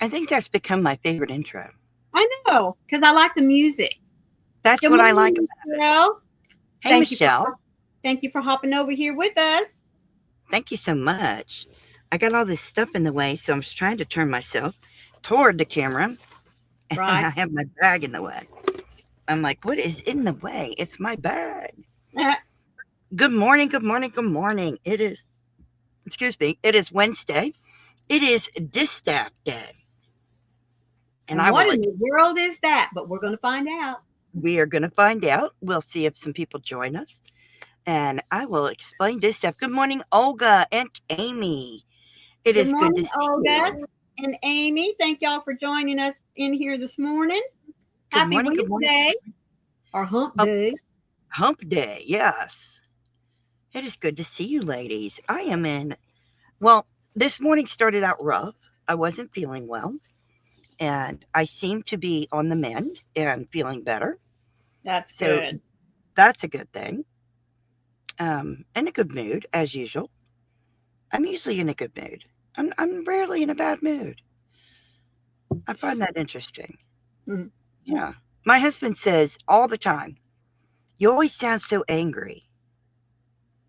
I think that's become my favorite intro. I know, because I like the music. That's Good what I morning, like about it. Michelle. Hey, Michelle. Thank you for hopping over here with us. Thank you so much. I got all this stuff in the way, so I'm just trying to turn myself toward the camera, and I Right. have my bag in the way. I'm like, what is in the way? It's my bag. Good morning, good morning, good morning. It is, excuse me, it is Wednesday. It is Distaff Day. And what in the world is that? But we're going to find out. We are going to find out. We'll see if some people join us. And I will explain Distaff. Good morning, Olga and Amy. It is good to see Olga you. And Amy. Thank y'all for joining us in here this morning. Good morning, good morning. Wednesday. Or hump day. Hump day, yes. It is good to see you, ladies. I am in, well, this morning started out rough. I wasn't feeling well. And I seem to be on the mend and feeling better. That's good. That's a good thing. In a good mood, as usual. I'm usually in a good mood. I'm rarely in a bad mood. I find that interesting. Mm-hmm. Yeah. My husband says all the time, you always sound so angry.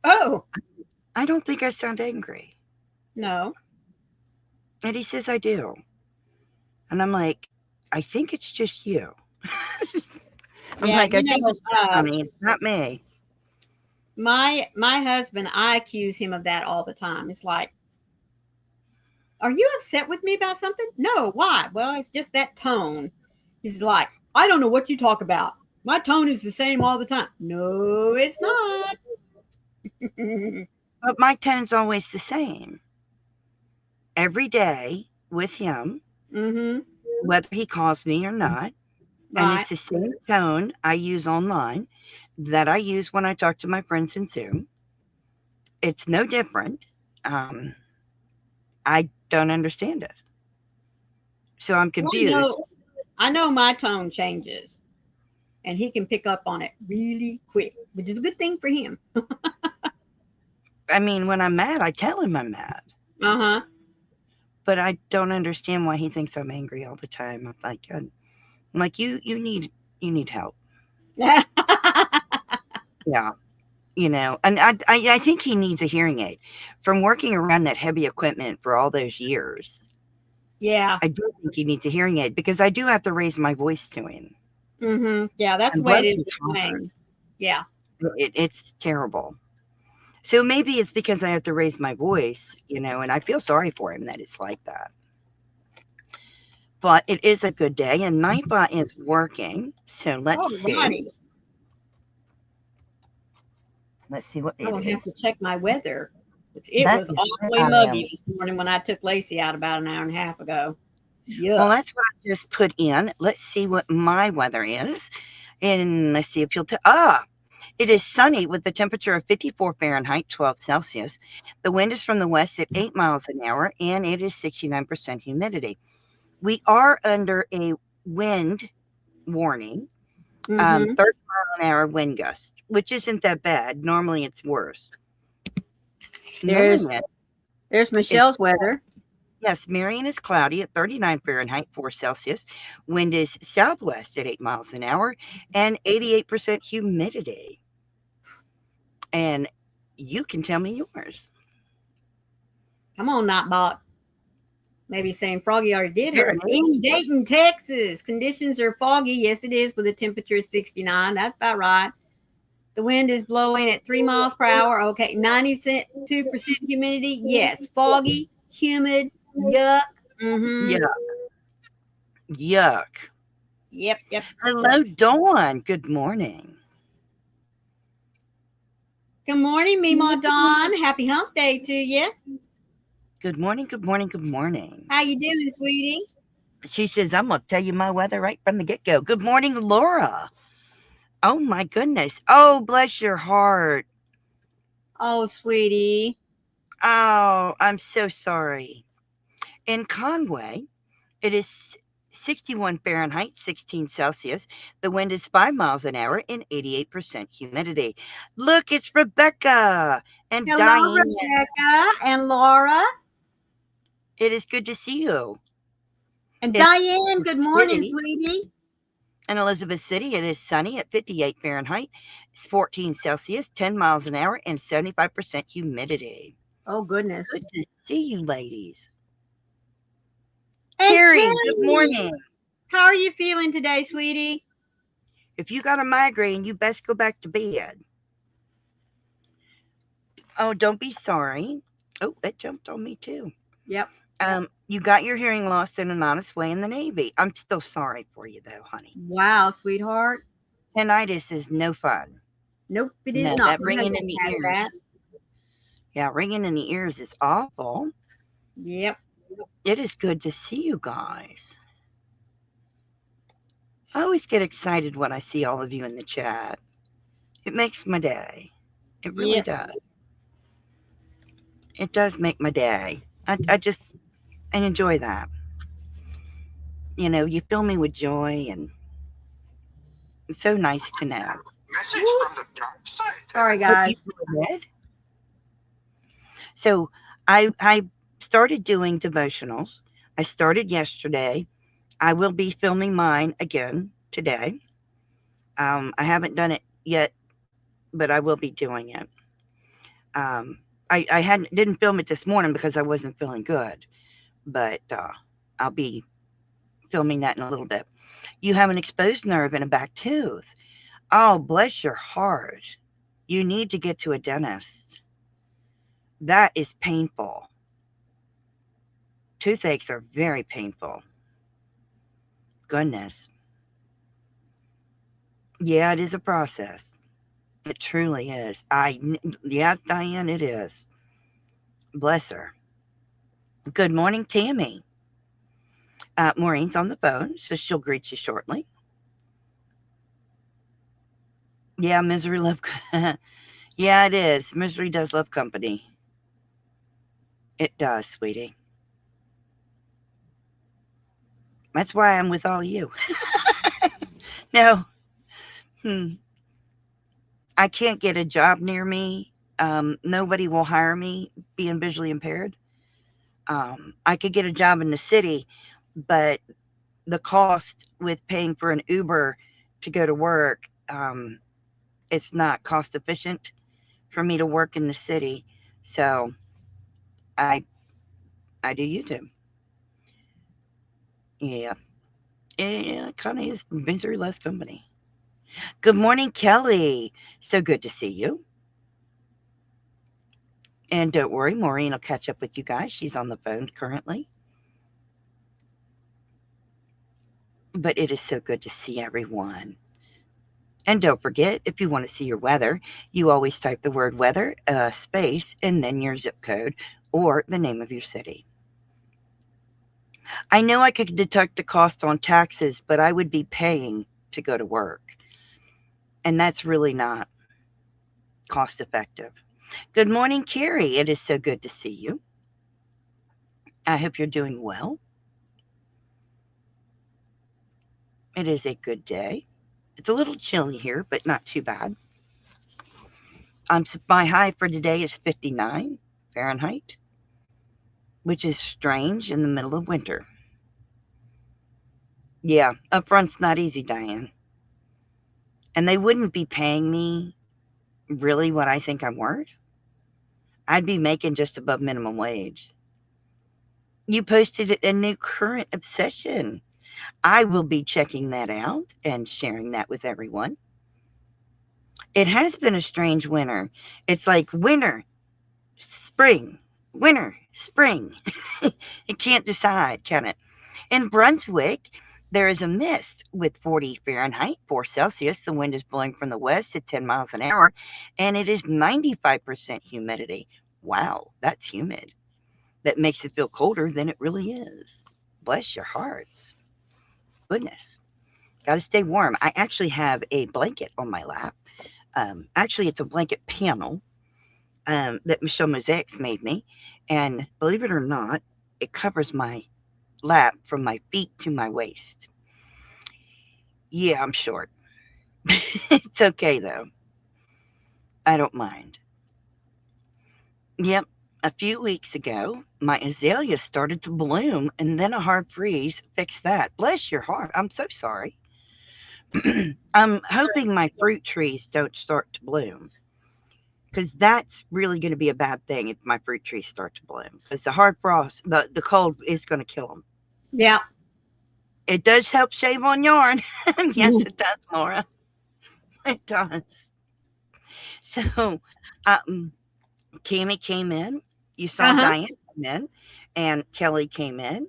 Oh. I don't think I sound angry. No. And he says I do. And I'm like, I think it's just you. I'm like, I think it's funny. It's not me. My husband, I accuse him of that all the time. It's like, are you upset with me about something? No. Why? Well, it's just that tone. He's like, I don't know what you talk about. My tone is the same all the time. No, it's not. But my tone's always the same. Every day with him, whether he calls me or not. And it's the same tone I use online that I use when I talk to my friends in Zoom. It's no different. I don't understand it. So I'm confused. I know my tone changes. And he can pick up on it really quick, which is a good thing for him. I mean, when I'm mad, I tell him I'm mad. Uh-huh. But I don't understand why he thinks I'm angry all the time. I'm like, you need help. Yeah. You know, and I think he needs a hearing aid from working around that heavy equipment for all those years. Yeah. I do think he needs a hearing aid because I do have to raise my voice to him. Yeah, that's the way it is. Yeah. It's terrible. So maybe it's because I have to raise my voice, you know, and I feel sorry for him that it's like that. But it is a good day, and Nightbot is working. So let's see. Let's see what it is. I have to check my weather. It was awfully muggy this morning when I took Lacey out about an hour and a half ago. Yeah. Well, that's what I just put in. Let's see what my weather is. And let's see if you'll it is sunny with the temperature of 54 Fahrenheit, 12 Celsius. The wind is from the west at 8 miles an hour, and it is 69% humidity. We are under a wind warning, 30 mile an hour wind gust, which isn't that bad. Normally it's worse. There's Michelle's weather. Yes, Marion is cloudy at 39 Fahrenheit, 4 Celsius. Wind is southwest at 8 miles an hour and 88% humidity. And you can tell me yours. Come on, Nightbot. Maybe saying Froggy already did her. In Dayton, Texas, conditions are foggy. Yes, it is, with a temperature of 69. That's about right. The wind is blowing at 3 miles per hour. Okay, 92% humidity. Yes, foggy, humid, yuck. Yuck. Yep. Hello, Dawn. Good morning. Good morning, Meemaw Dawn. Happy hump day to you. Good morning, good morning, good morning. How you doing, sweetie? She says, I'm going to tell you my weather right from the get-go. Good morning, Laura. Oh, my goodness. Oh, bless your heart. Oh, sweetie. Oh, I'm so sorry. In Conway, it is 61 Fahrenheit, 16 Celsius. The wind is 5 miles an hour and 88% humidity. Look, it's Rebecca and Hello, Diane. Rebecca and Laura. It is good to see you. And In Diane, good morning, City, sweetie. in Elizabeth City, it is sunny at 58 Fahrenheit. It's 14 Celsius, 10 miles an hour, and 75% humidity. Oh, goodness. Good to see you, ladies. And Carrie, good Carrie, morning. how are you feeling today, sweetie? If you got a migraine, you best go back to bed. Oh, don't be sorry. Oh, that jumped on me too. Yep. You got your hearing loss in an honest way in the Navy. I'm still sorry for you, though, honey. Wow, sweetheart. Tinnitus is no fun. Nope, it is No, not. that My ringing in husband the has ears. that. Yeah, ringing in the ears is awful. Yep. It is good to see you guys. I always get excited when I see all of you in the chat. It makes my day. It really Yep. does. It does make my day. I enjoy that. You know, you fill me with joy, and it's so nice to know. Message from the dark side. Sorry, Hope you guys. go ahead. So I started doing devotionals. I started yesterday. I will be filming mine again today. I haven't done it yet, but I will be doing it. Um, I hadn't didn't film it this morning because I wasn't feeling good, but I'll be filming that in a little bit. You have an exposed nerve and a back tooth. Oh, bless your heart. You need to get to a dentist. That is painful. Toothaches are very painful. Goodness. Yeah, it is a process. It truly is. Yeah, Diane, it is. Bless her. Good morning, Tammy. Maureen's on the phone, so she'll greet you shortly. Yeah, misery love. Yeah, it is. Misery does love company. It does, sweetie. That's why I'm with all you. No, hmm, I can't get a job near me. Nobody will hire me being visually impaired. I could get a job in the city, but the cost with paying for an Uber to go to work, it's not cost efficient for me to work in the city. So I I do YouTube. Yeah. Yeah, kind of is misery less company. Good morning, Kelly. So good to see you. And don't worry, Maureen will catch up with you guys. She's on the phone currently. But it is so good to see everyone. And don't forget, if you want to see your weather, you always type the word weather, space, and then your zip code or the name of your city. I know I could deduct the cost on taxes, but I would be paying to go to work. And that's really not cost effective. Good morning, Carrie. It is so good to see you. I hope you're doing well. It is a good day. It's a little chilly here, but not too bad. My high for today is 59 Fahrenheit, which is strange in the middle of winter. Yeah, upfront's not easy, Diane. And they wouldn't be paying me really what I think I'm worth. I'd be making just above minimum wage. You posted a new current obsession. I will be checking that out and sharing that with everyone. It has been a strange winter. It's like winter, spring, winter, spring. It can't decide, can it? In Brunswick, there is a mist with 40 Fahrenheit, 4 Celsius. The wind is blowing from the west at 10 miles an hour, and it is 95% humidity. Wow, that's humid. That makes it feel colder than it really is. Bless your hearts. Goodness. Got to stay warm. I actually have a blanket on my lap. Actually, it's a blanket panel that Michelle Mosaics made me. And believe it or not, it covers my lap from my feet to my waist. Yeah, I'm short. It's okay, though. I don't mind. Yep, A few weeks ago, my azalea started to bloom, and then a hard freeze fixed that. Bless your heart. I'm so sorry. I'm hoping my fruit trees don't start to bloom, because that's really going to be a bad thing if my fruit trees start to bloom, because the hard frost, the cold is going to kill them. Yeah. It does help shave on yarn. Yes, it does, Laura. It does. So, Tammy came in. You saw Diane come in, and Kelly came in.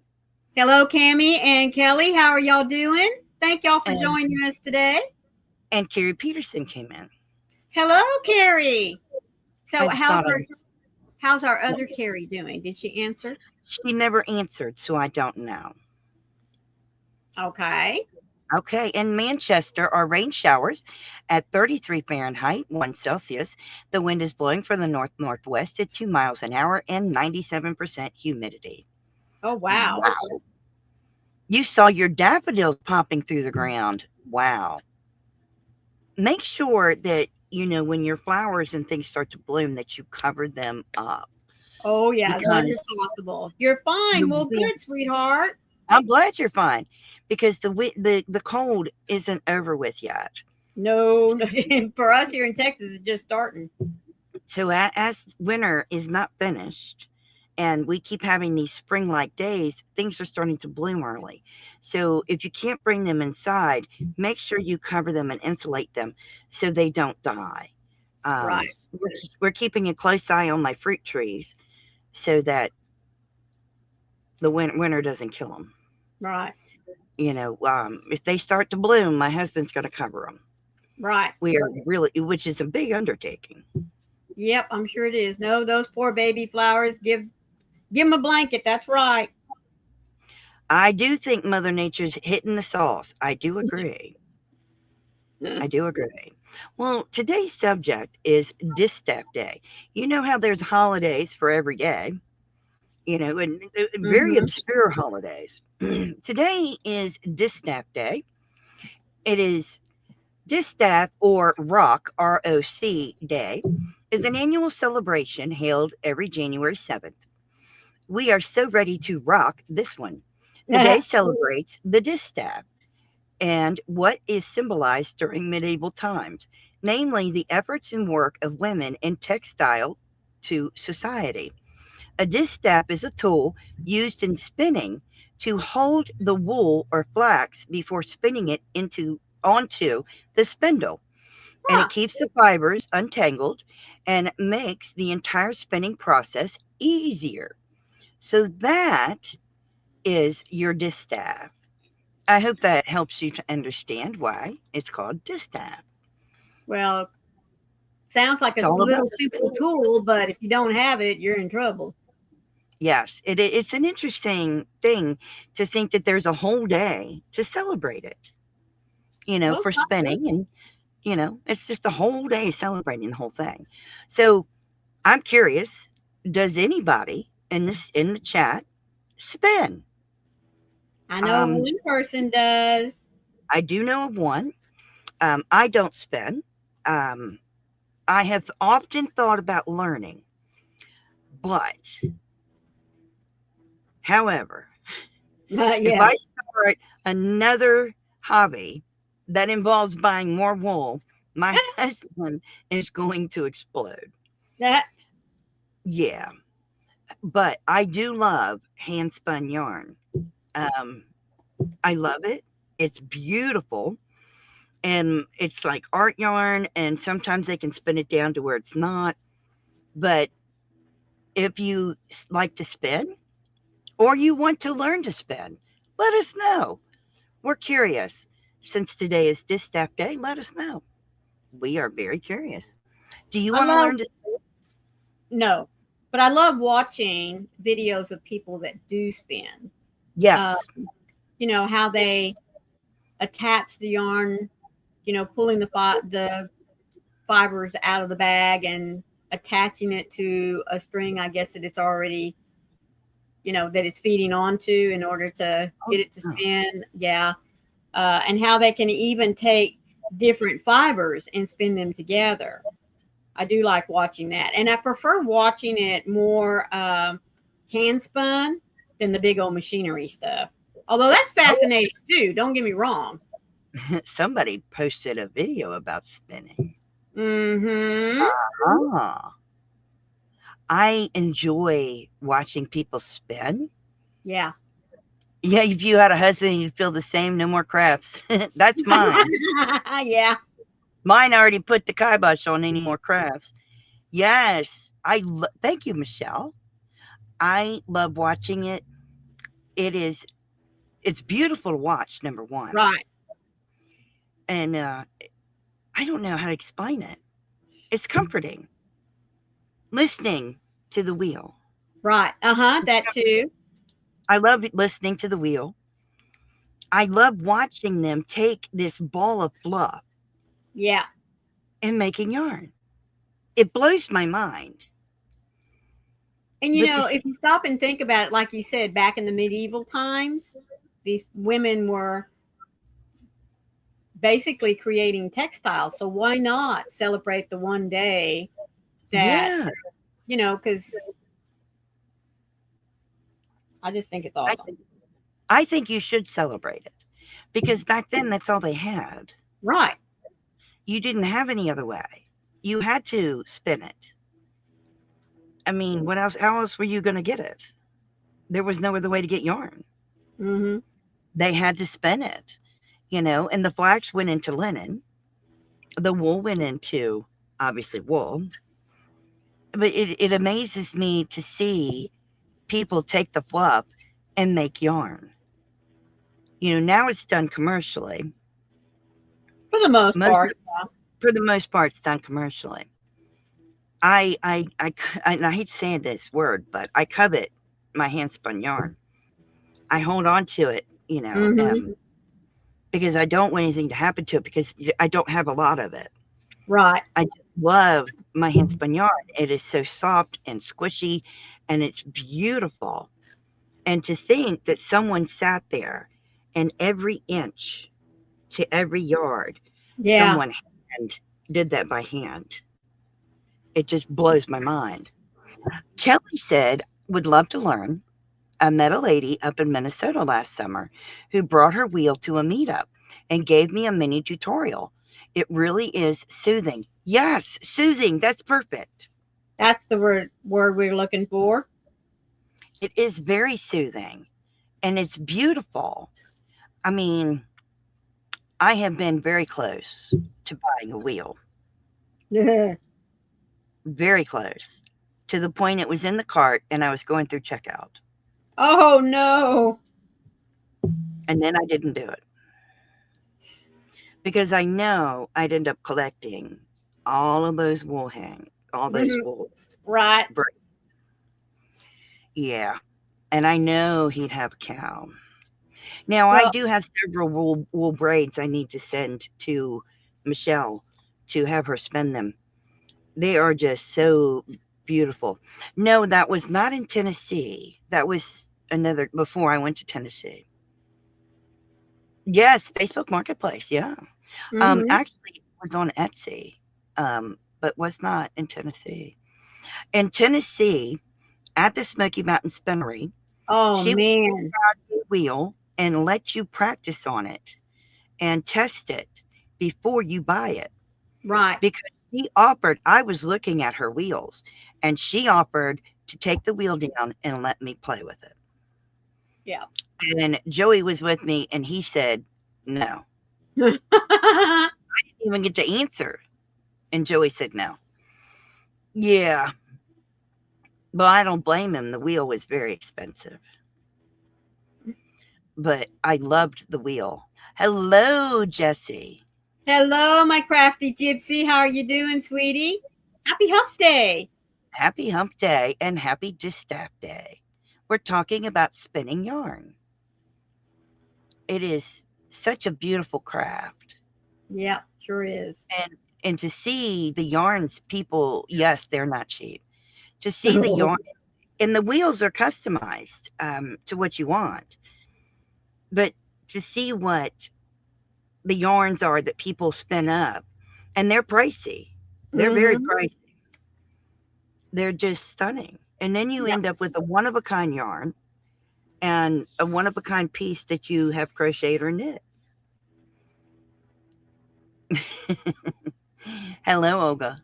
Hello, Cammie and Kelly. How are y'all doing? Thank y'all for joining us today. And Carrie Peterson came in. Hello, Carrie. So how's our other Okay. Carrie doing? Did she answer? She never answered, so I don't know. Okay. Okay, in Manchester are rain showers at 33 Fahrenheit, 1 Celsius. The wind is blowing from the north-northwest at 2 miles an hour and 97% humidity. Oh, wow. Wow. You saw your daffodils popping through the ground. Wow. Make sure that, when your flowers and things start to bloom, that you cover them up. Oh, yeah, as much as Because possible. You're fine. Well, good, sweetheart. I'm glad you're fine, because the cold isn't over with yet. No, for us here in Texas, it's just starting. So as winter is not finished, and we keep having these spring-like days, things are starting to bloom early. So if you can't bring them inside, make sure you cover them and insulate them so they don't die. Right. We're keeping a close eye on my fruit trees so that the winter doesn't kill them. Right. If they start to bloom, my husband's going to cover them. Right. We are really, which is a big undertaking. Yep, I'm sure it is. No, those poor baby flowers, give them a blanket. That's right. I do think Mother Nature's hitting the sauce. I do agree. I do agree. Well, today's subject is Distaff Day. You know how there's holidays for every day, and very obscure holidays. Today is Distaff Day. It is Distaff, or ROC, ROC Day, is an annual celebration held every January 7th. We are so ready to rock this one. The day celebrates the distaff and what is symbolized during medieval times, namely the efforts and work of women in textile to society. A distaff is a tool used in spinning to hold the wool or flax before spinning it onto the spindle. And it keeps the fibers untangled and makes the entire spinning process easier. So that is your distaff. I hope that helps you to understand why it's called distaff. Well, sounds like It's a all little about simple spinning. tool, but if you don't have it, you're in trouble. Yes, it's an interesting thing to think that there's a whole day to celebrate it, Well, for spinning. And, it's just a whole day celebrating the whole thing. So I'm curious, does anybody in the chat spin? I know one person does. I do know of one. I don't spin. I have often thought about learning, but however, if I start another hobby that involves buying more wool, my husband is going to explode. Yeah. But I do love hand spun yarn. I love it. It's beautiful. And it's like art yarn, and sometimes they can spin it down to where it's not. But if you like to spin, or you want to learn to spin, let us know. We're curious. Since today is Distaff Day, let us know. We are very curious. Do you want to learn to spin? No, but I love watching videos of people that do spin. Yes. How they attach the yarn, pulling the fibers out of the bag and attaching it to a string, I guess, that it's already, that it's feeding onto in order to get it to spin. Yeah. And how they can even take different fibers and spin them together. I do like watching that. And I prefer watching it more hand spun than the big old machinery stuff. Although that's fascinating too. Don't get me wrong. Somebody posted a video about spinning. Mm-hmm. Ah, I enjoy watching people spin. Yeah. Yeah, if you had a husband, you'd feel the same. No more crafts. That's mine. Yeah. Mine already put the kibosh on any more crafts. Yes, thank you, Michelle. I love watching it. It's beautiful to watch. Number one, Right. and I don't know how to explain it. It's comforting listening to the wheel. Right. That too. I love listening to the wheel. I love watching them take this ball of fluff Yeah. and making yarn. It blows my mind. And if you stop and think about it, like you said, back in the medieval times, these women were basically creating textiles. So why not celebrate the one day that, because I just think it's awesome. I think you should celebrate it because back then that's all they had. Right. You didn't have any other way. You had to spin it. I mean, what else? How else were you going to get it? There was no other way to get yarn. Mm-hmm. They had to spin it, and the flax went into linen. The wool went into, obviously, wool. But it amazes me to see people take the fluff and make yarn. Now it's done commercially. For the most part. For the most part, it's done commercially. I hate saying this word, but I covet my hand spun yarn. I hold on to it, because I don't want anything to happen to it because I don't have a lot of it. Right. I just love my hand spun yarn. It is so soft and squishy and it's beautiful. And to think that someone sat there and every inch to every yard, someone did that by hand. It just blows my mind. Kelly said, would love to learn. I met a lady up in Minnesota last summer who brought her wheel to a meetup and gave me a mini tutorial. It really is soothing. Yes, soothing. That's perfect. That's the word we're looking for. It is very soothing and it's beautiful. I mean, I have been very close to buying a wheel. Very close. To the point it was in the cart and I was going through checkout. Oh, no. And then I didn't do it. Because I know I'd end up collecting all of those wool wool. Right. Braids. Yeah. And I know he'd have a cow. Now, I do have several wool braids I need to send to Michelle to have her spin them. They are just so beautiful. No, that was not in Tennessee. That was before I went to Tennessee. Yes, Facebook Marketplace. Yeah. Actually, it was on Etsy, but was not in Tennessee. In Tennessee, at the Smoky Mountain Spinnery, she would a wheel and let you practice on it and test it before you buy it. Right. Because she offered, I was looking at her wheels, and she offered to take the wheel down and let me play with it. Yeah. And Joey was with me, and he said, no. I didn't even get to answer. And Joey said no. Yeah. Well, I don't blame him. The wheel was very expensive. But I loved the wheel. Hello, Jessie. Hello, my crafty gypsy. How are you doing, sweetie? Happy Hump Day. Happy Hump Day and happy Distaff Day. We're talking about spinning yarn. It is such a beautiful craft. Yeah, sure is. And to see the yarns people, yes, they're not cheap. To see the yarn, and the wheels are customized to what you want. But to see what the yarns are that people spin up, and they're pricey. They're very pricey. They're just stunning. And then you Yeah. end up with a one-of-a-kind yarn and a one-of-a-kind piece that you have crocheted or knit. Hello, Olga.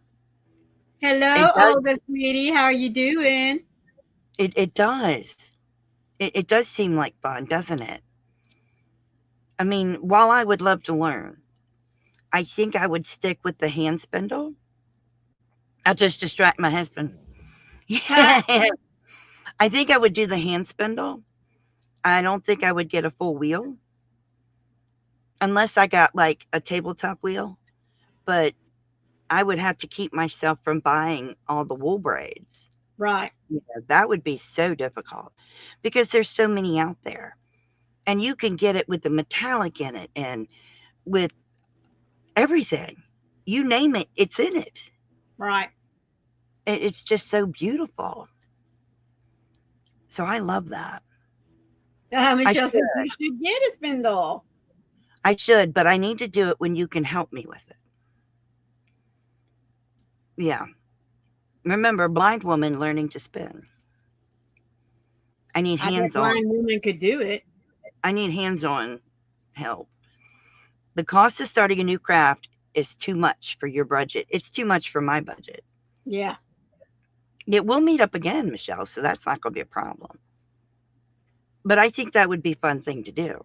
Hello, It does. Olga, sweetie. How are you doing? It does. It does seem like fun, doesn't it? I mean, while I would love to learn, I think I would stick with the hand spindle. I'll just distract my husband. Ha, I think I would do the hand spindle. I don't think I would get a full wheel unless I got like a tabletop wheel, but I would have to keep myself from buying all the wool braids. right. Yeah, that would be so difficult because there's so many out there. And you can get it with the metallic in it and with everything. You name it, it's in it. Right. It's just so beautiful. So I love that. I Michelle should. said you should get a spindle. I should, but I need to do it when you can help me with it. Yeah. Remember, blind woman learning to spin. I need I bet hands-on. blind women could do it. I need hands-on help. The cost of starting a new craft is too much for your budget. It's too much for my budget. Yeah. It will meet up again, Michelle, so that's not going to be a problem. But I think that would be a fun thing to do.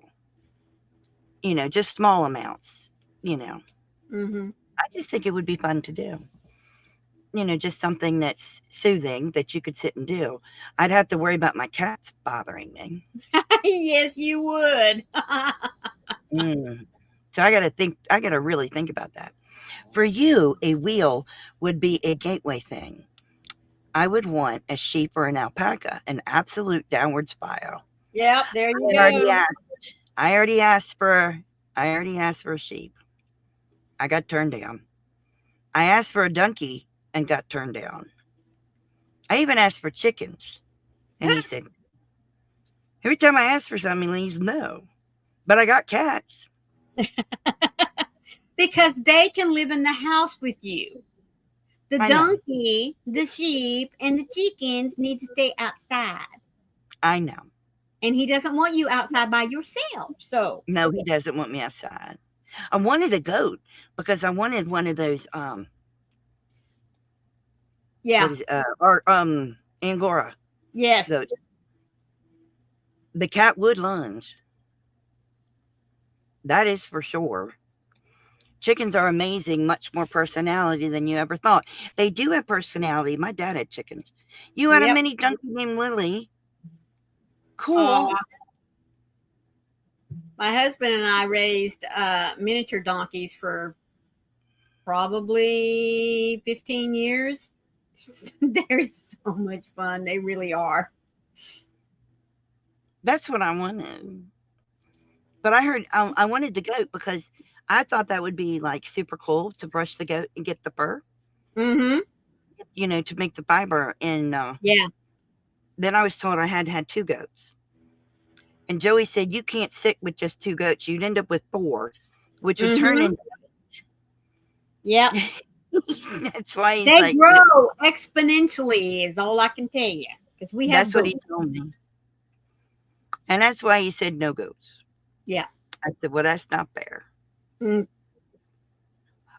You know, just small amounts, you know. Mm-hmm. I just think it would be fun to do. You know, just something that's soothing that you could sit and do. I'd have to worry about my cats bothering me. Yes, you would. So I got to really think about that. For you, a wheel would be a gateway thing. I would want a sheep or an alpaca, an absolute downward spiral. Yep, there you I already go. asked. I already asked for a sheep. I got turned down. I asked for a donkey and got turned down. I even asked for chickens. And he said, every time I ask for something, he leaves no. But I got cats. Because they can live in the house with you. The I know. donkey, the sheep, and the chickens need to stay outside. I know. And he doesn't want you outside by yourself. So No, he doesn't want me outside. I wanted a goat because I wanted one of those yeah. what is it? Angora Yes. goats. The cat would lunge. That is for sure. Chickens are amazing, much more personality than you ever thought. They do have personality. My dad had chickens. You had a Yep. mini donkey named Lily. Cool. My husband and I raised miniature donkeys for probably 15 years. They're so much fun. They really are. That's what I wanted. But I heard I wanted the goat because I thought that would be like super cool to brush the goat and get the fur, Mm-hmm. you know, to make the fiber. And Yeah. then I was told I had to have 2 goats. And Joey said, you can't sit with just 2 goats. You'd end up with 4, which would turn into. Yep. That's why he's They like, grow exponentially, is all I can tell you. Because we have that's what he told me. And that's why he said no goats. Yeah. I said, well, that's not fair. Mm.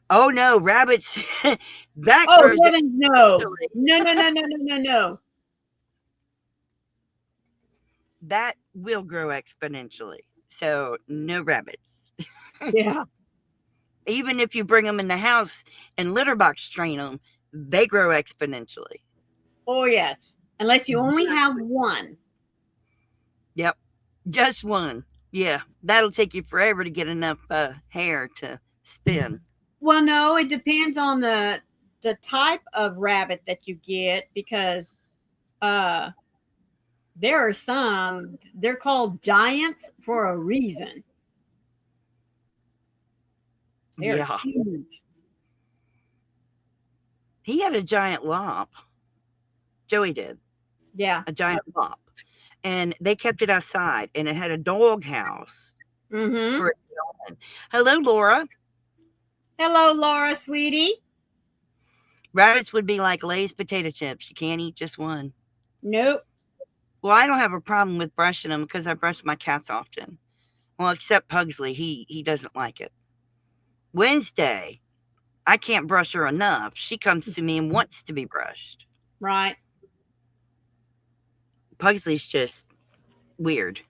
Oh, no, rabbits. That Oh, grows heavens, no. exponentially. No. That will grow exponentially. So no rabbits. Yeah. Even if you bring them in the house and litter box train them, they grow exponentially. Oh, yes. Unless you only have one. Yep. Just one. Yeah. That'll take you forever to get enough hair to spin. Well, no, it depends on the type of rabbit that you get because there are some, they're called giants for a reason. They're Yeah. huge. He had a giant lop. Joey did. Yeah. A giant lop. And they kept it outside and it had a dog house. Mm-hmm. For it to go in. Hello, Laura. Hello, Laura, sweetie. Rabbits would be like Lay's potato chips. You can't eat just one. Nope. Well, I don't have a problem with brushing them because I brush my cats often. Well, except Pugsley, he doesn't like it. Wednesday, I can't brush her enough. She comes to me and wants to be brushed. Right. Pugsley's just weird.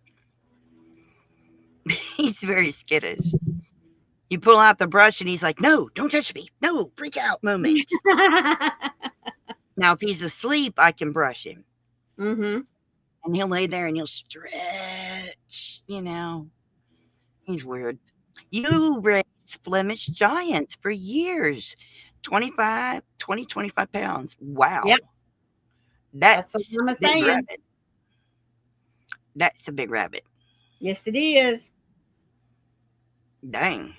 He's very skittish. You pull out the brush and he's like, no, don't touch me. No, freak out moment. Now, if he's asleep, I can brush him. Mm-hmm. And he'll lay there and he'll stretch, you know. He's weird. You raised Flemish giants for years. 25 pounds. Wow. Yep. That's what I'm a big saying. rabbit. That's a big rabbit. Yes, it is. Dang.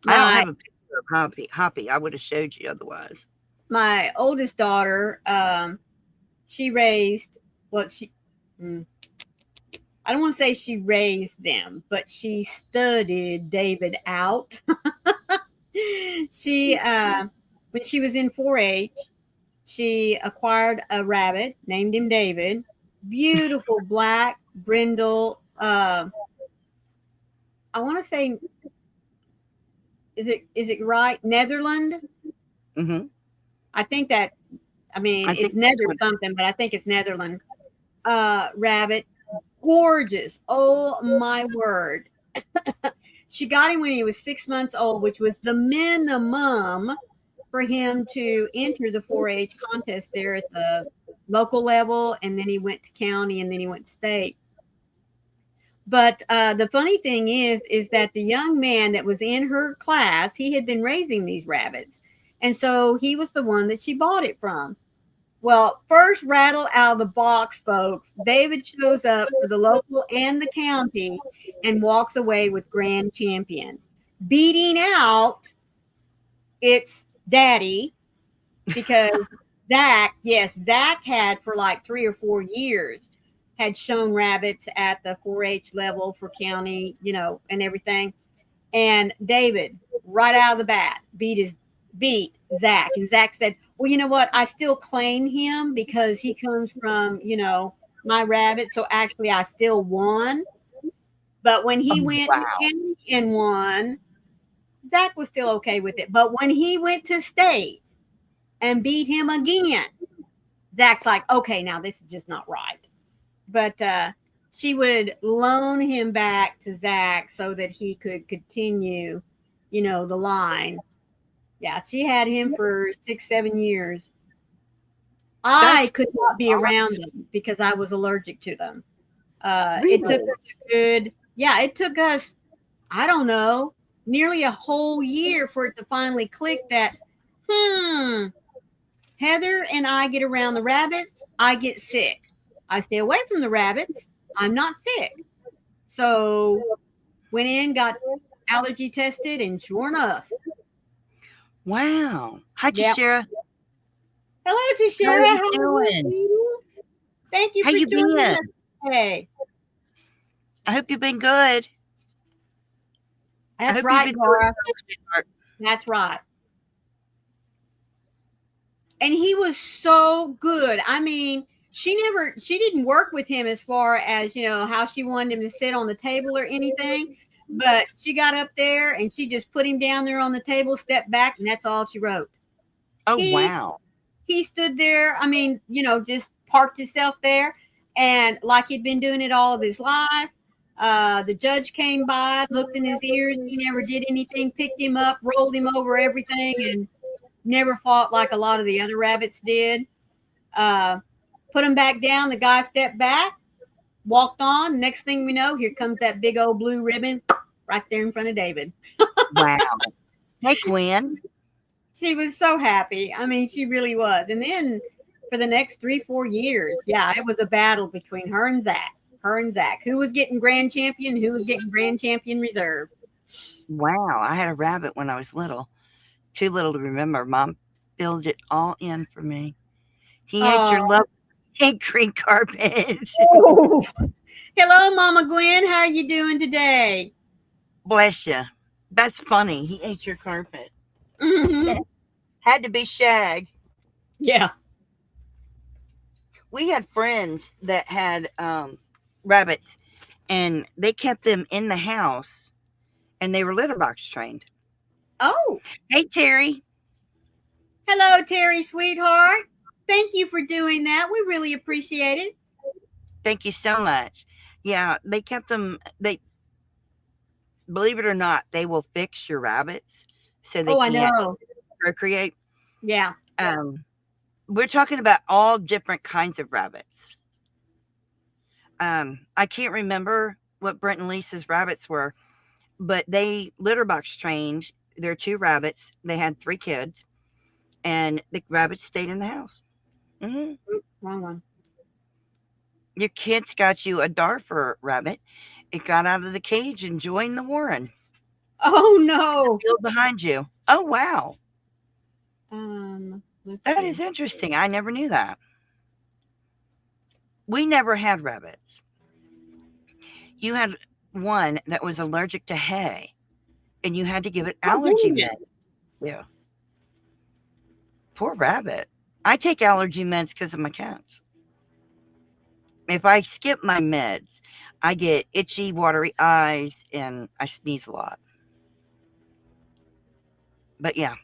I don't have a picture of Hoppy. I would have showed you otherwise. My oldest daughter, she raised, well, I don't want to say she raised them, but she studied David out. She, when she was in 4-H, she acquired a rabbit, named him David. Beautiful black brindle. I want to say, is it right? Netherland. Mm-hmm. I think that. I mean, it's Nether something, but I think it's Netherland. Rabbit, gorgeous. Oh my word! She got him when he was 6 months old, which was the minimum for him to enter the 4-H contest there at the local level, and then he went to county, and then he went to state. But the funny thing is that the young man that was in her class, he had been raising these rabbits, and so he was the one that she bought it from. Well, first rattle out of the box, folks, David shows up for the local and the county and walks away with grand champion, beating out its daddy, because Zach had for like 3 or 4 years had shown rabbits at the 4-H level for county, you know, and everything. And David, right out of the bat, beat Zach. And Zach said, well, you know what? I still claim him because he comes from, you know, my rabbit. So actually I still won. But when he went to county and won, Zach was still okay with it. But when he went to state and beat him again, Zach's like, okay, now this is just not right. But she would loan him back to Zach so that he could continue, you know, the line. Yeah, she had him for 6-7 years. I could not be around them because I was allergic to them. It took us, I don't know, nearly a whole year for it to finally click that, Heather and I get around the rabbits, I get sick. I stay away from the rabbits, I'm not sick. So went in, got allergy tested, and sure enough. Wow. Hi, Tashira. Hello, Tashira. How are you doing? Thank you for joining us today. I hope you've been good. That's right, Laura. That's right. And he was so good. I mean, she didn't work with him as far as, you know, how she wanted him to sit on the table or anything. But she got up there and she just put him down there on the table, stepped back, and that's all she wrote. Oh, wow. He stood there, I mean, you know, just parked himself there, and like he'd been doing it all of his life. The judge came by, looked in his ears. He never did anything, picked him up, rolled him over everything, and never fought like a lot of the other rabbits did. Put him back down. The guy stepped back, walked on. Next thing we know, here comes that big old blue ribbon right there in front of David. Wow. Hey, Gwen. She was so happy. I mean, she really was. And then for the next 3-4 years, yeah, it was a battle between her and Zach. Who was getting grand champion? Who was getting grand champion reserve? Wow. I had a rabbit when I was little. Too little to remember. Mom filled it all in for me. He had your lovely pink green carpet. Oh. Hello, Mama Gwen. How are you doing today? Bless you. That's funny. He ate your carpet. Mm-hmm. Had to be shag. Yeah. We had friends that had rabbits, and they kept them in the house, and they were litter box trained. Oh, Hey, Terry. hello, Terry, sweetheart. Thank you for doing that. We really appreciate it. Thank you so much. Yeah, they kept them. They believe it or not, they will fix your rabbits so they Oh, I can't know. procreate. Yeah. Um, we're talking about all different kinds of rabbits. I can't remember what Brent and Lisa's rabbits were, but they litter box trained their two rabbits. They had 3 kids, and the rabbits stayed in the house. Hmm. Wrong one. Your kids got you a Darfur rabbit. It got out of the cage and joined the warren. Oh no. Field behind you. Oh wow, Let's that see. is interesting. I never knew that. We never had rabbits. You had one that was allergic to hay, and you had to give it Oh, allergy goodness. meds. Yeah, poor rabbit. I take allergy meds because of my cats. If I skip my meds, I get itchy, watery eyes, and I sneeze a lot. But yeah,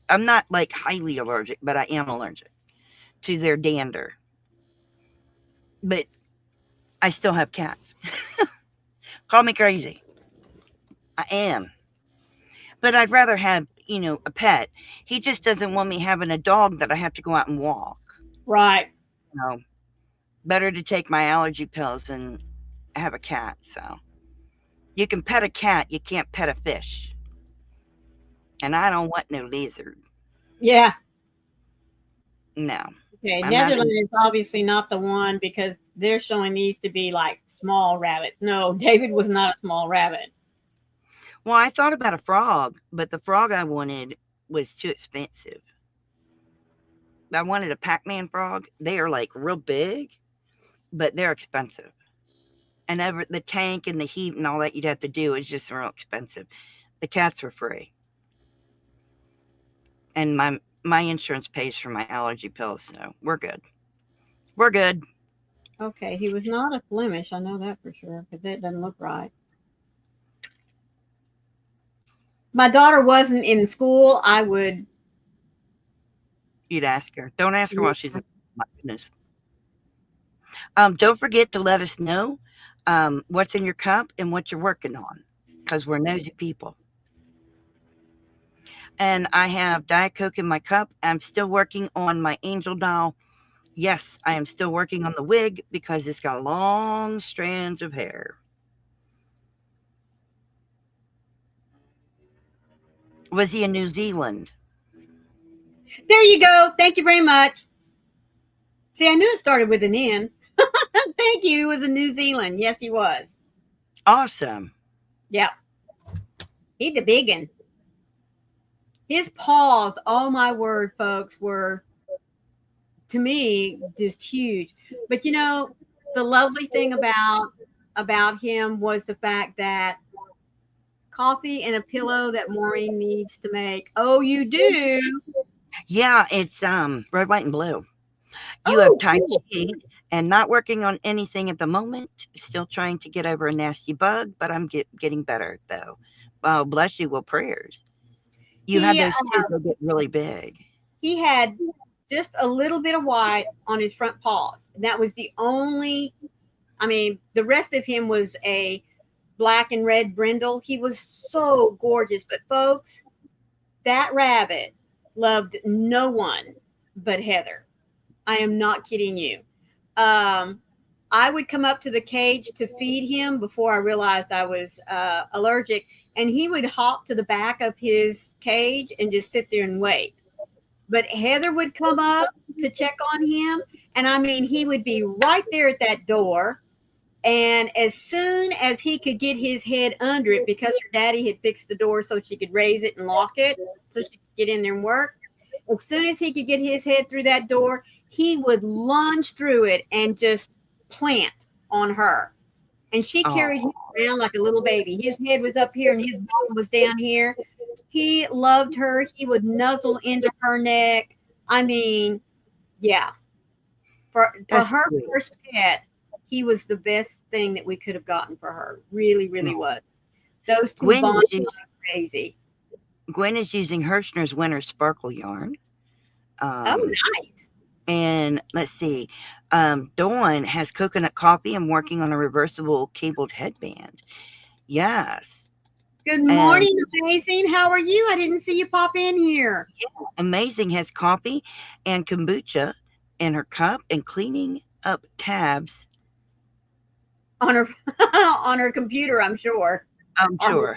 I'm not like highly allergic, but I am allergic to their dander. But I still have cats. Call me crazy. I am. But I'd rather have, a pet. He just doesn't want me having a dog that I have to go out and walk. Right. No, better to take my allergy pills and have a cat. So you can pet a cat, you can't pet a fish. And I don't want no lizard. Yeah. No, Okay. I'm not. Netherlands is obviously not the one because they're showing these to be like small rabbits. No, David was not a small rabbit. Well, I thought about a frog, but the frog I wanted was too expensive. I wanted a Pac-Man frog. They are like real big, but they're expensive. And the tank and the heat and all that you'd have to do is just real expensive. The cats were free, and my insurance pays for my allergy pills, so we're good. We're good. Okay. He was not a Flemish. I know that for sure because that doesn't look right. My daughter wasn't in school. I would. You'd ask her. Don't ask her while she's in. My goodness. Don't forget to let us know what's in your cup and what you're working on, because we're nosy people. And I have Diet Coke in my cup. I'm still working on my angel doll. Yes, I am still working on the wig because it's got long strands of hair. Was he in New Zealand? There you go. Thank you very much. See, I knew it started with an N. Thank you. He was in New Zealand. Yes, he was. Awesome. Yep. He's the big one. His paws, oh my word, folks, were to me just huge. But the lovely thing about him was the fact that coffee and a pillow that Maureen needs to make. Oh, you do? Yeah, it's red, white, and blue. You have Oh, Tai cool. Chi and not working on anything at the moment. Still trying to get over a nasty bug, but I'm getting better though. Well, bless you. Well, prayers. You have He those too. They'll get really big. he had just a little bit of white on his front paws. And that was the only, the rest of him was a black and red brindle. He was so gorgeous. But folks, that rabbit loved no one but Heather. I am not kidding you. I would come up to the cage to feed him before I realized I was allergic, and he would hop to the back of his cage and just sit there and wait. But Heather would come up to check on him, and he would be right there at that door. And as soon as he could get his head under it, because her daddy had fixed the door so she could raise it and lock it, so she could get in there and work. As soon as he could get his head through that door, he would lunge through it and just plant on her. And she carried him around like a little baby. His head was up here and his bottom was down here. He loved her. He would nuzzle into her neck. I mean, yeah. For That's her sweet. first pet, he was the best thing that we could have gotten for her. Really, really was. Those two Gwen bonds is, are crazy. Gwen is using Hirschner's Winter Sparkle yarn. Oh, nice. And let's see. Dawn has coconut coffee and working on a reversible cabled headband. Yes. Good morning, Amazing. How are you? I didn't see you pop in here. Yeah, Amazing has coffee and kombucha in her cup and cleaning up tabs on her computer, I'm sure. I'm sure.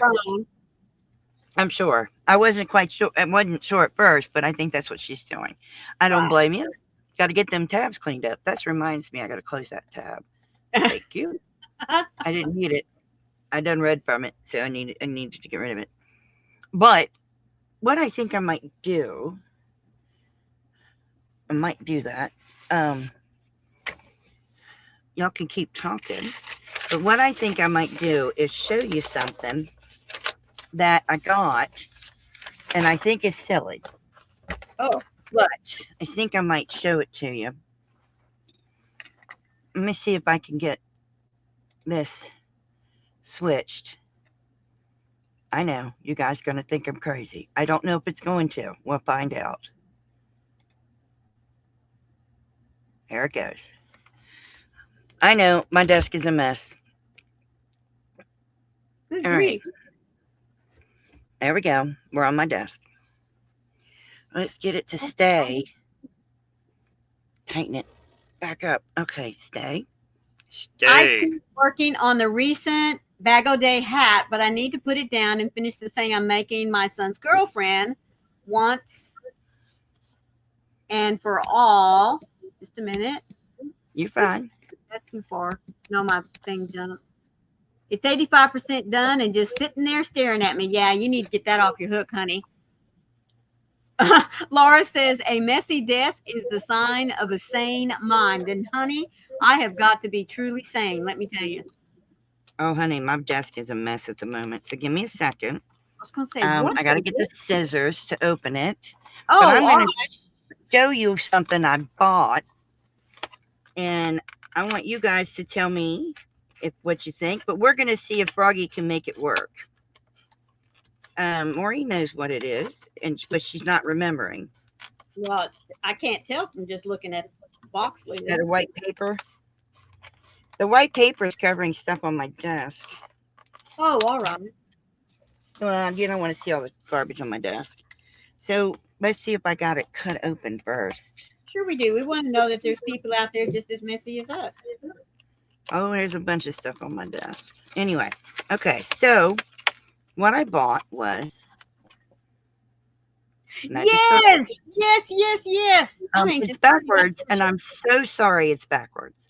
I'm sure. I wasn't quite sure. I wasn't sure at first, but I think that's what she's doing. I don't blame you. Got to get them tabs cleaned up. That reminds me, I got to close that tab. Thank you. I didn't need it. I done read from it, so I needed to get rid of it. But what I think I might do that. Y'all can keep talking. But what I think I might do is show you something that I got, and I think is silly. Oh. But I think I might show it to you. Let me see if I can get this switched. I know you guys are going to think I'm crazy. I don't know if it's going to. We'll find out. There it goes. I know my desk is a mess. All right. There we go. We're on my desk. Let's get it to stay. Tighten it back up. Okay, stay. I'm still working on the recent Bago Day hat, but I need to put it down and finish the thing I'm making my son's girlfriend once and for all. Just a minute. You're fine. That's too far. No, my thing jumped. It's 85% done and just sitting there staring at me. Yeah, you need to get that off your hook, honey. Laura says a messy desk is the sign of a sane mind. And honey, I have got to be truly sane. Let me tell you. Oh, honey, my desk is a mess at the moment. So give me a second. I was going to say, I got to get the scissors to open it. Oh, but I'm going to show you something I bought. And I want you guys to tell me what you think. But we're going to see if Froggy can make it work. Maury knows what it is, but she's not remembering. Well, I can't tell from just looking at the box. At a white paper. The white paper is covering stuff on my desk. Oh, all right. Well, you don't want to see all the garbage on my desk. So let's see if I got it cut open first. Sure we do. We want to know that there's people out there just as messy as us. Oh, there's a bunch of stuff on my desk. Anyway, okay, so what I bought was yes. It's backwards, and I'm so sorry it's backwards.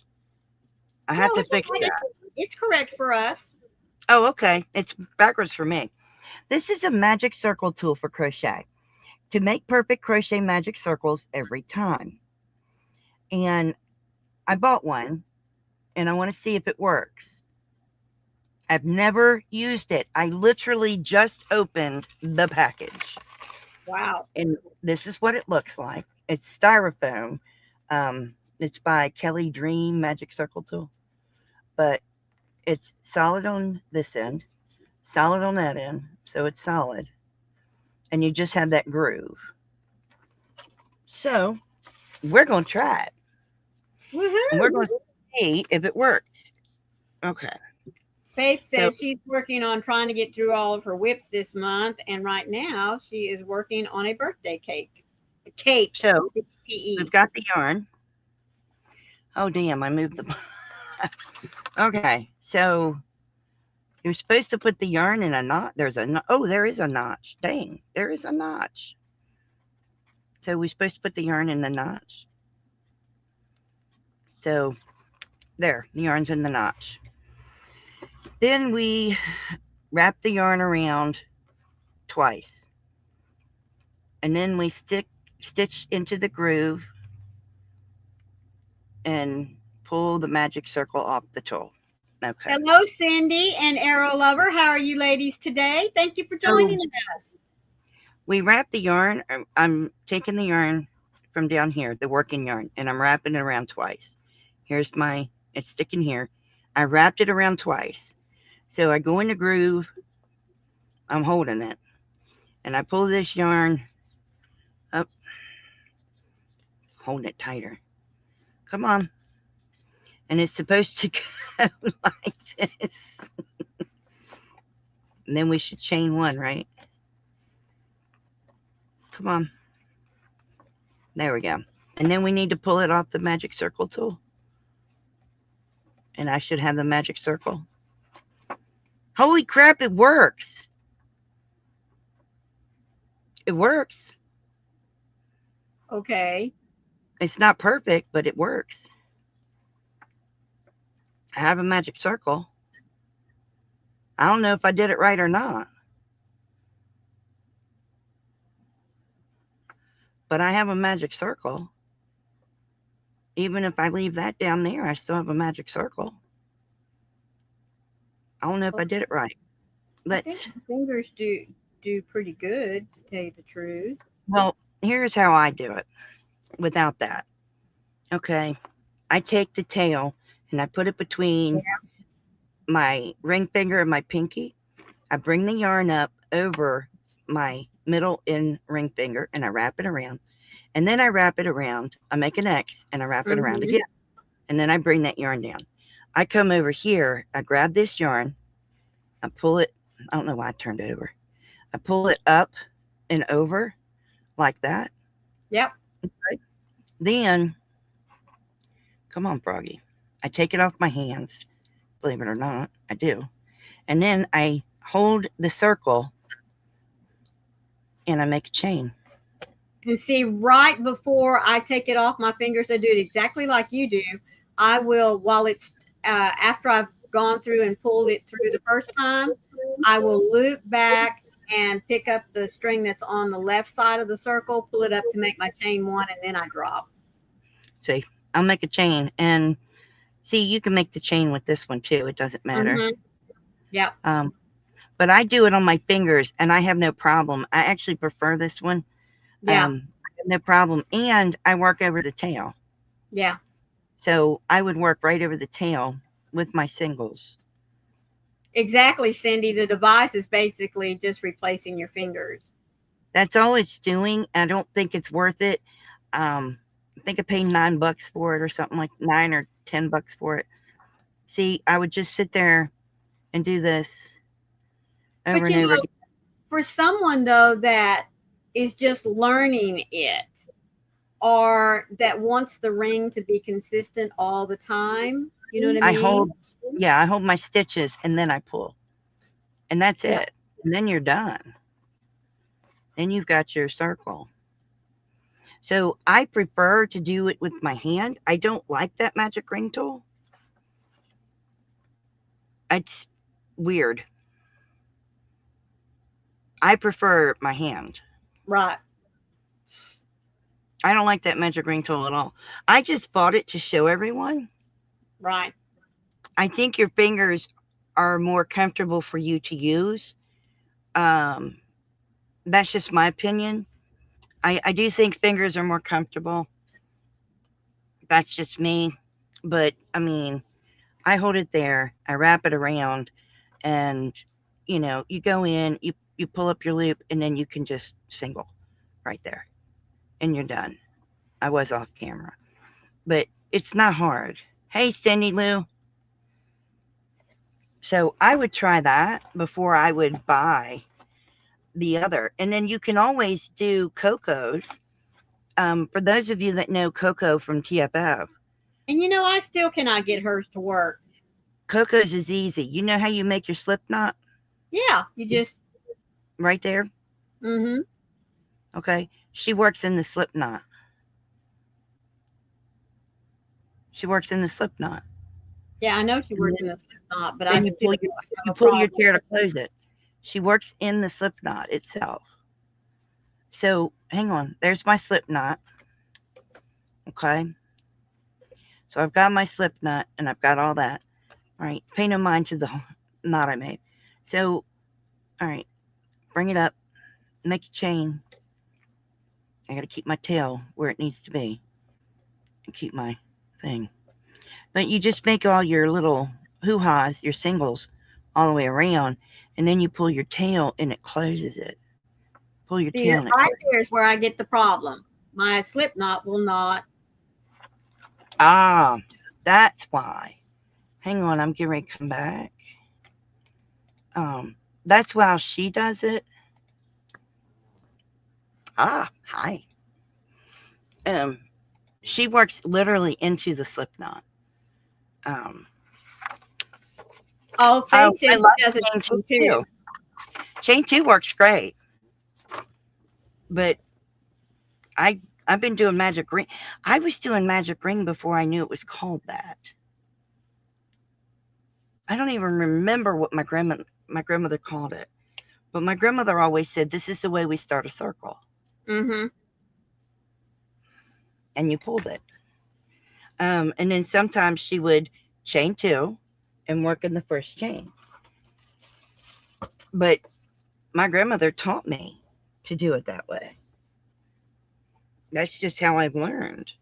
I have to fix that. It's correct for us. Oh, okay. It's backwards for me. This is a magic circle tool for crochet to make perfect crochet magic circles every time. And I bought one, and I want to see if it works. I've never used it. I literally just opened the package. Wow. And this is what it looks like. It's styrofoam. It's by Kelly Dream Magic Circle Tool. But it's solid on this end, solid on that end. So it's solid. And you just have that groove. So we're going to try it. Woohoo. And we're going to see if it works. Okay. Faith says she's working on trying to get through all of her whips this month, and right now she is working on a birthday cake. A cake. So we've got the yarn. Oh, damn, I moved the... Okay, so you're supposed to put the yarn in a knot. There's a... Oh, there is a notch. Dang, there is a notch. So we're supposed to put the yarn in the notch. So there, the yarn's in the notch. Then we wrap the yarn around twice. And then we stitch into the groove and pull the magic circle off the tool. Okay. Hello, Cindy and Arrow Lover. How are you ladies today? Thank you for joining us. We wrap the yarn. I'm taking the yarn from down here, the working yarn, and I'm wrapping it around twice. Here's my, it's sticking here. I wrapped it around twice. So I go in the groove. I'm holding it. And I pull this yarn up, holding it tighter. Come on. And it's supposed to go like this. And then we should chain one, right? Come on. There we go. And then we need to pull it off the magic circle tool. And I should have the magic circle. Holy crap, it works. It works. Okay. It's not perfect, but it works. I have a magic circle. I don't know if I did it right or not. But I have a magic circle. Even if I leave that down there, I still have a magic circle. I don't know if I did it right. I think the fingers do pretty good, to tell you the truth. Well, here's how I do it without that. Okay. I take the tail and I put it between my ring finger and my pinky. I bring the yarn up over my middle and ring finger and I wrap it around. And then I wrap it around. I make an X and I wrap it around again. And then I bring that yarn down. I come over here. I grab this yarn. I pull it. I don't know why I turned it over. I pull it up and over like that. Yep. Okay. Then, come on, Froggy. I take it off my hands. Believe it or not, I do. And then I hold the circle and I make a chain. And see, right before I take it off my fingers, I do it exactly like you do. I will, while it's after I've gone through and pulled it through the first time, I will loop back and pick up the string that's on the left side of the circle, pull it up to make my chain one, and then I drop. See, I'll make a chain. And see, you can make the chain with this one too. It doesn't matter. Yep. But I do it on my fingers and I have no problem. I actually prefer this one. Yeah. No problem. And I work over the tail. Yeah. So I would work right over the tail with my singles. Exactly, Cindy. The device is basically just replacing your fingers. That's all it's doing. I don't think it's worth it. I think I paid $9 for it or something like $9 or $10 for it. See, I would just sit there and do this over and over again. For someone though that is just learning it, or that wants the ring to be consistent all the time, you know what I mean? I hold my stitches and then I pull. And that's it. And then you're done. Then you've got your circle. So I prefer to do it with my hand. I don't like that magic ring tool. It's weird. I prefer my hand. Right. I don't like that magic ring tool at all. I just bought it to show everyone. Right. I think your fingers are more comfortable for you to use. That's just my opinion. I do think fingers are more comfortable. That's just me. But, I mean, I hold it there. I wrap it around. And, you know, you go in, you pull up your loop, and then you can just single right there. And you're done. I was off camera. But it's not hard. Hey, Cindy Lou. So I would try that before I would buy the other. And then you can always do Coco's. For those of you that know Coco from TFF. And you know, I still cannot get hers to work. Coco's is easy. You know how you make your slip knot? Yeah, you just... Right there? Mm-hmm. Okay. She works in the slip knot. She works in the slip knot. Yeah, I know she works in the slip knot, but you pull your tear to close it. She works in the slip knot itself. So hang on. There's my slip knot. Okay. So I've got my slip knot and I've got all that. All right. Pay no mind to the knot I made. So, all right. Bring it up. make a chain. I got to keep my tail where it needs to be and keep my thing. But you just make all your little hoo-has, your singles, all the way around, and then you pull your tail and it closes it. Pull your See, tail and it right there is where I get the problem. My slip knot will not. Ah, that's why. Hang on, I'm getting ready to come back. That's why she does it. Ah, hi. She works literally into the slip knot. Oh, I Faith says love she does it chain two too. too. Chain two works great, but I've been doing magic ring. I was doing magic ring before I knew it was called that. I don't even remember what my grandmother called it, but my grandmother always said, "This is the way we start a circle," Mm-hmm. and you pulled it. And then sometimes she would chain two and work in the first chain. But my grandmother taught me to do it that way. That's just how I've learned.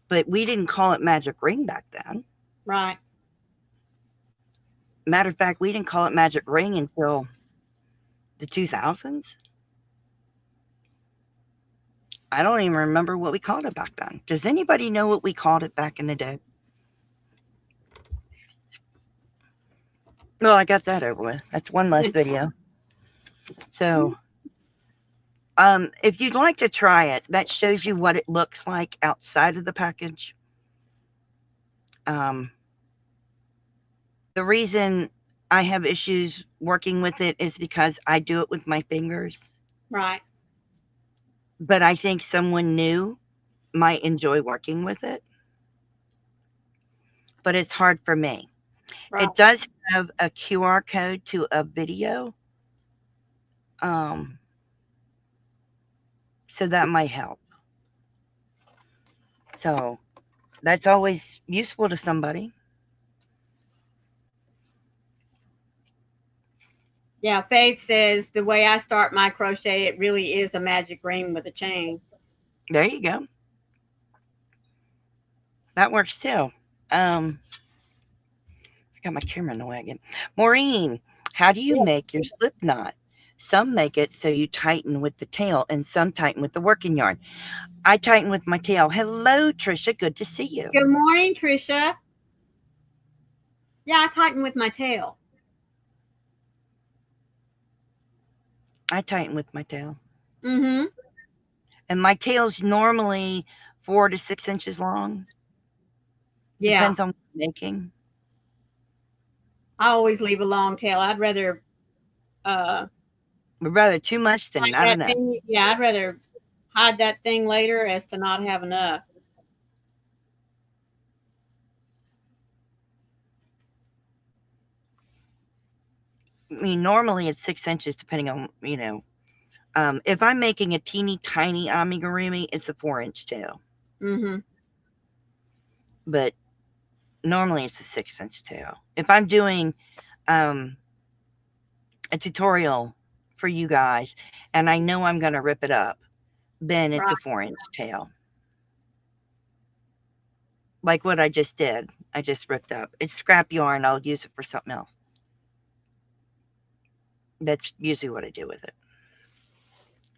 But we didn't call it magic ring back then. Right. Matter of fact, we didn't call it magic ring until the 2000s. I don't even remember what we called it back then. Does anybody know what we called it back in the day? Well, I got that over with. That's one less video. So, if you'd like to try it, that shows you what it looks like outside of the package. The reason I have issues working with it is because I do it with my fingers. Right. But I think someone new might enjoy working with it. But it's hard for me. Right. It does have a QR code to a video. So that might help. So that's always useful to somebody. Yeah, Faith says the way I start my crochet, it really is a magic ring with a chain. There you go. That works too. I got my camera in the way again. Maureen, how do you Yes. make your slip knot? Some make it so you tighten with the tail and some tighten with the working yarn. I tighten with my tail. Hello, Trisha. Good to see you. Good morning, Trisha. Yeah, I tighten with my tail. I tighten with my tail. Mm-hmm. And my tail's normally 4 to 6 inches long. Yeah. Depends on what I'm making. I always leave a long tail. I'd rather But rather too much than hide not that enough. thing. Yeah, I'd rather hide that thing later as to not have enough. I mean, normally it's 6 inches depending on, if I'm making a teeny tiny amigurumi, it's a 4-inch tail. Mm-hmm. But normally it's a 6-inch tail. If I'm doing a tutorial for you guys and I know I'm going to rip it up, then it's Right. a 4-inch tail. Like what I just did. I just ripped up. It's scrap yarn. I'll use it for something else. That's usually what I do with it.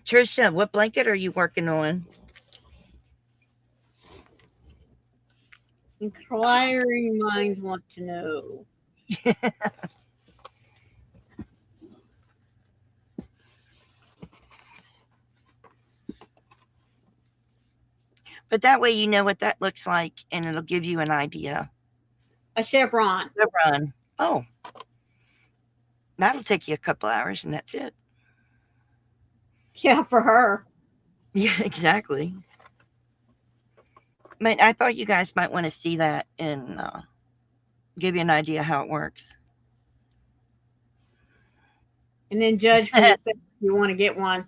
Trisha, what blanket are you working on? Inquiring minds want to know. But that way you know what that looks like and it'll give you an idea. A chevron. Chevron. Oh. That'll take you a couple hours and that's it. Yeah, for her. Yeah, exactly. But I thought you guys might want to see that and give you an idea how it works. And then judge for yourself if you want to get one.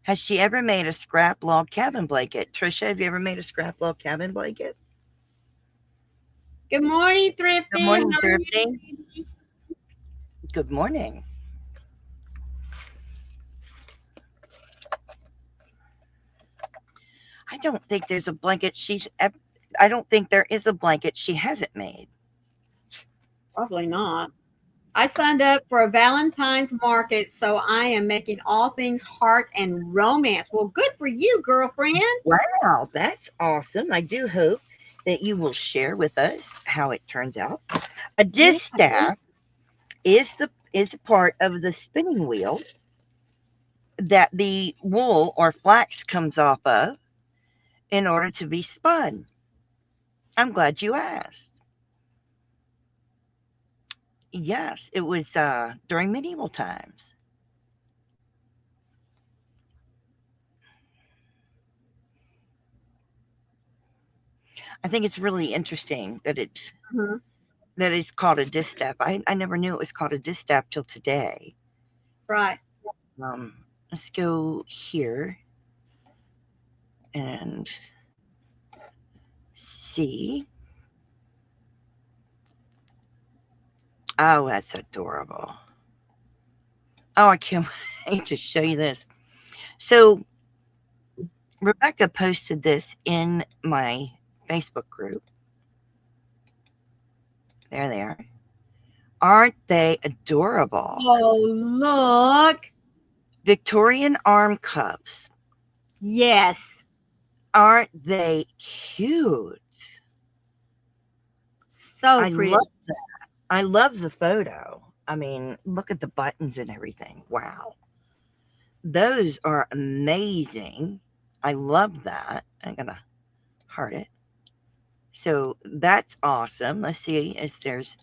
Has she ever made a scrap log cabin blanket? Trisha, have you ever made a scrap log cabin blanket? Good morning, Thrifty. Good morning, How are Thrifty. you? Good morning. I don't think there's a blanket I don't think there is a blanket she hasn't made. Probably not. I signed up for a Valentine's market, so I am making all things heart and romance. Well, good for you, girlfriend. Wow, that's awesome. I do hope that you will share with us how it turns out. A Yeah. distaff is a part of the spinning wheel that the wool or flax comes off of in order to be spun. I'm glad you asked. Yes, it was during medieval times. I think it's really interesting Mhm. that it's called a distaff. I never knew it was called a distaff till today. Right. Let's go here and see. Oh, that's adorable. Oh, I can't wait to show you this. So Rebecca posted this in my Facebook group. There they are. Aren't they adorable? Oh, look. Victorian arm cuffs. Yes. Aren't they cute? So I pretty. love that. I love the photo. I mean, look at the buttons and everything. Wow. Those are amazing. I love that. I'm going to heart it. So that's awesome. Let's see if there's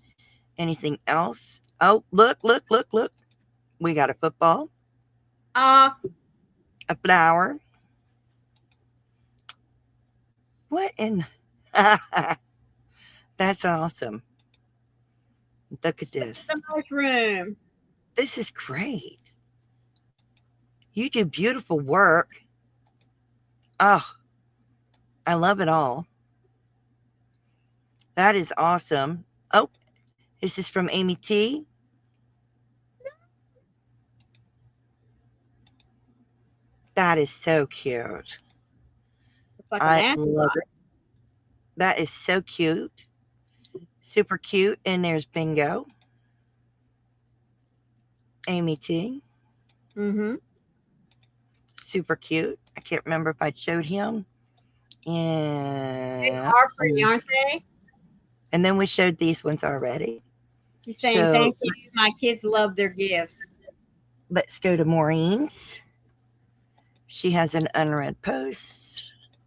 anything else. Oh, look, look, look, look. We got a football, Ah, a flower. What in? That's awesome. Look at this. the mushroom. This is great. You do beautiful work. Oh, I love it all. That is awesome. Oh, this is from Amy T. That is so cute. Looks like an I apple. love it. That is so cute. Super cute. And there's Bingo. Amy T. Mm-hmm. Super cute. I can't remember if I showed him. They And, are pretty, aren't they? and then we showed these ones already. She's saying So thank you. My kids love their gifts. let's go to Maureen's. She has an unread post.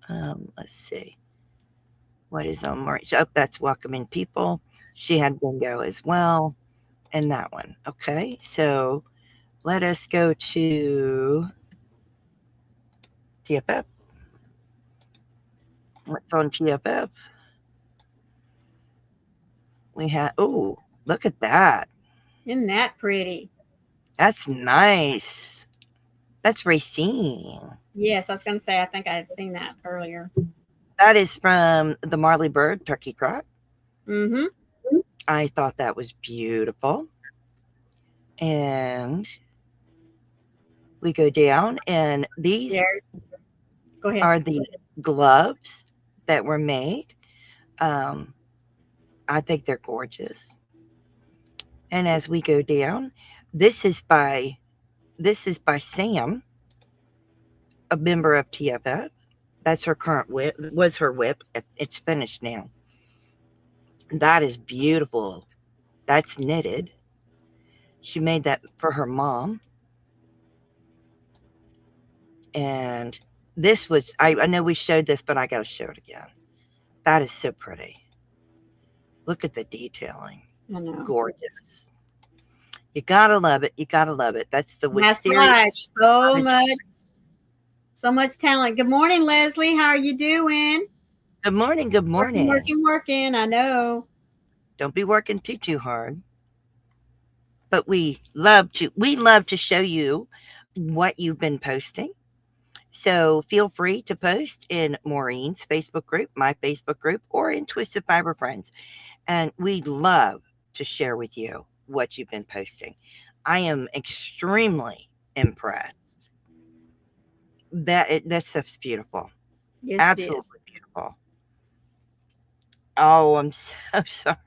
Let's see. What is on Maureen's? Oh, that's welcoming people. She had Bingo as well. And that one. Okay. So let us go to TFF. What's on TFF? We have, oh, look at that. Isn't that pretty? That's nice. That's Racine. Yes, I was going to say, I think I had seen that earlier. That is from the Marley Bird Turkey Trot. Mm-hmm. I thought that was beautiful. And we go down, and these Go ahead. are the gloves that were made. I think they're gorgeous. And as we go down, this is by Sam, a member of TFF. That's her current whip. Was her whip. It's finished now. That is beautiful. That's knitted. She made that for her mom. And this was, I know we showed this, but I got to show it again. That is so pretty. Look at the detailing. I know. Gorgeous. You gotta love it. You gotta love it. That's the That's wisteria. right. So much talent. Good morning, Leslie. How are you doing? Good morning. Good morning. Working. I know. Don't be working too hard. But we love to show you what you've been posting. So feel free to post in Maureen's Facebook group, my Facebook group, or in Twisted Fiber Friends. And we love to share with you what you've been posting. I am extremely impressed. That stuff's beautiful. Yes, it is. Absolutely beautiful. Oh, I'm so sorry.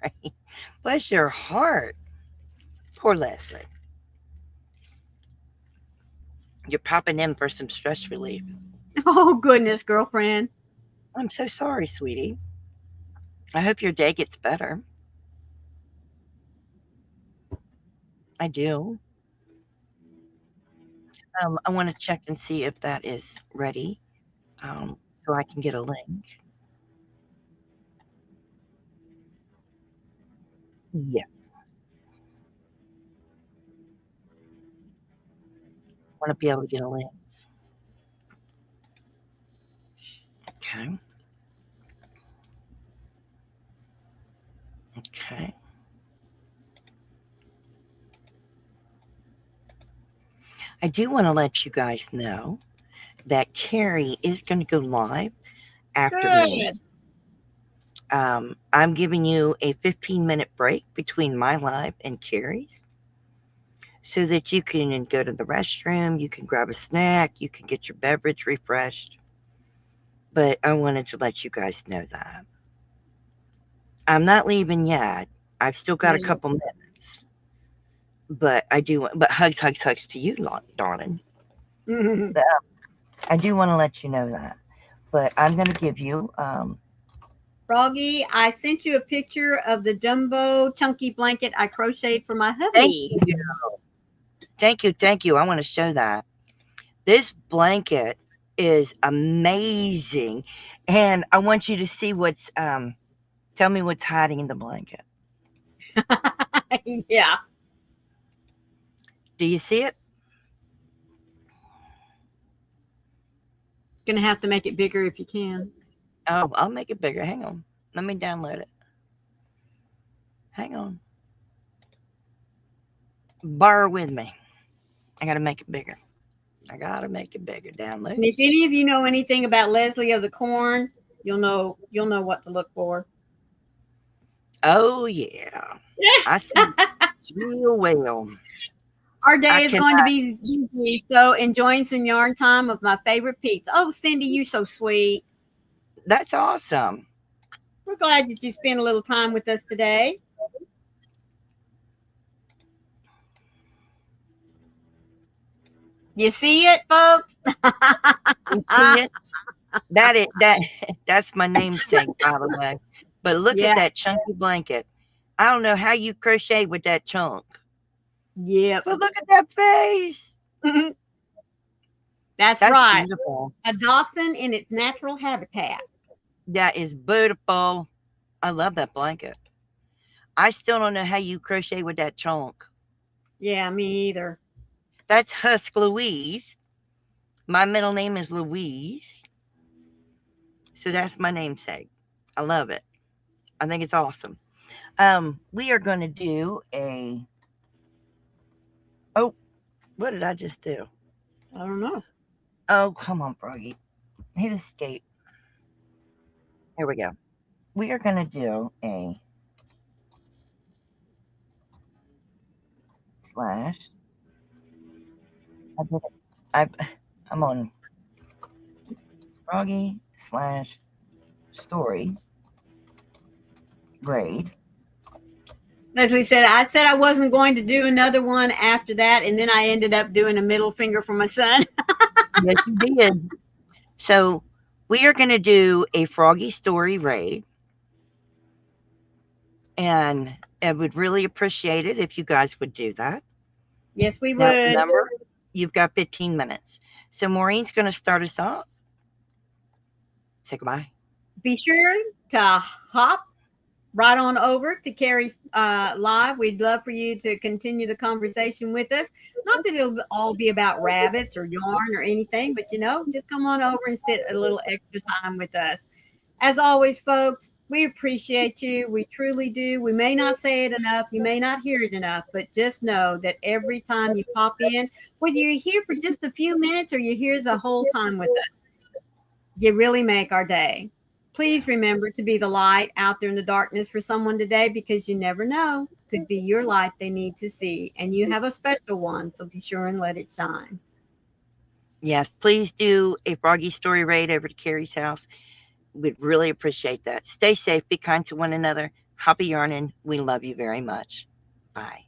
Bless your heart. Poor Leslie. You're popping in for some stress relief. Oh, goodness, girlfriend. I'm so sorry, sweetie. I hope your day gets better. I do. I want to check and see if that is ready, so I can get a link. Yeah, want to be able to get a link. Okay. Okay. I do want to let you guys know that Carrie is going to go live after me. Good. I'm giving you a 15-minute break between my live and Carrie's so that you can go to the restroom, you can grab a snack, you can get your beverage refreshed. But I wanted to let you guys know that. I'm not leaving yet. I've still got a Yeah. couple minutes. But I do, but hugs, hugs, hugs to you, darling. Mhm. I do want to let you know that. But I'm going to give you, Froggy, I sent you a picture of the jumbo chunky blanket I crocheted for my thank hubby. you. Thank you. Thank you. I want to show that. This blanket is amazing. And I want you to see what's, tell me what's hiding in the blanket. Yeah. Do you see it? Gonna have to make it bigger if you can. Oh, I'll make it bigger. Hang on. Let me download it. Hang on. Bear with me. I got to make it bigger. I got to make it bigger. Download. And if any of you know anything about Leslie of the Corn, you'll know what to look for. Oh, yeah. I see real well. Our I day is can. going to be busy, so enjoying some yarn time with my favorite peeps. Oh, Cindy, you're so sweet. That's awesome. We're glad that you spent a little time with us today. You see it, folks? You see it? That that's my namesake, by the way. But look at Yeah. that chunky blanket. I don't know how you crochet with that chunk. Yep. But look at that face. That's That's right. beautiful. A dachshund in its natural habitat. That is beautiful. I love that blanket. I still don't know how you crochet with that chunk. Yeah, me either. That's Husk Louise. My middle name is Louise. So that's my namesake. I love it. I think it's awesome. We are going to do a. Oh, what did I just do? I don't know. Oh, come on, Froggy. Hit escape. Here we go. We are going to do a slash. I did it. I, I'm on Froggy slash story braid. Leslie said, I said I wasn't going to do another one after that, and then I ended up doing a middle finger for my son. Yes, you did. So we are going to do a Froggy story raid. And I would really appreciate it if you guys would do that. Yes, we Now, would. remember, you've got 15 minutes. So Maureen's going to start us off. Say goodbye. Be sure to hop right on over to Carrie's live. We'd love for you to continue the conversation with us. Not that it'll all be about rabbits or yarn or anything, but just come on over and sit a little extra time with us. As always, folks, we appreciate you. We truly do. We may not say it enough. You may not hear it enough, but just know that every time you pop in, whether you're here for just a few minutes or you're here the whole time with us, you really make our day. Please remember to be the light out there in the darkness for someone today, because you never know. Could be your light they need to see. And you have a special one, so be sure and let it shine. Yes, please do a Froggy Story raid over to Carrie's house. We'd really appreciate that. Stay safe. Be kind to one another. Happy yarning. We love you very much. Bye.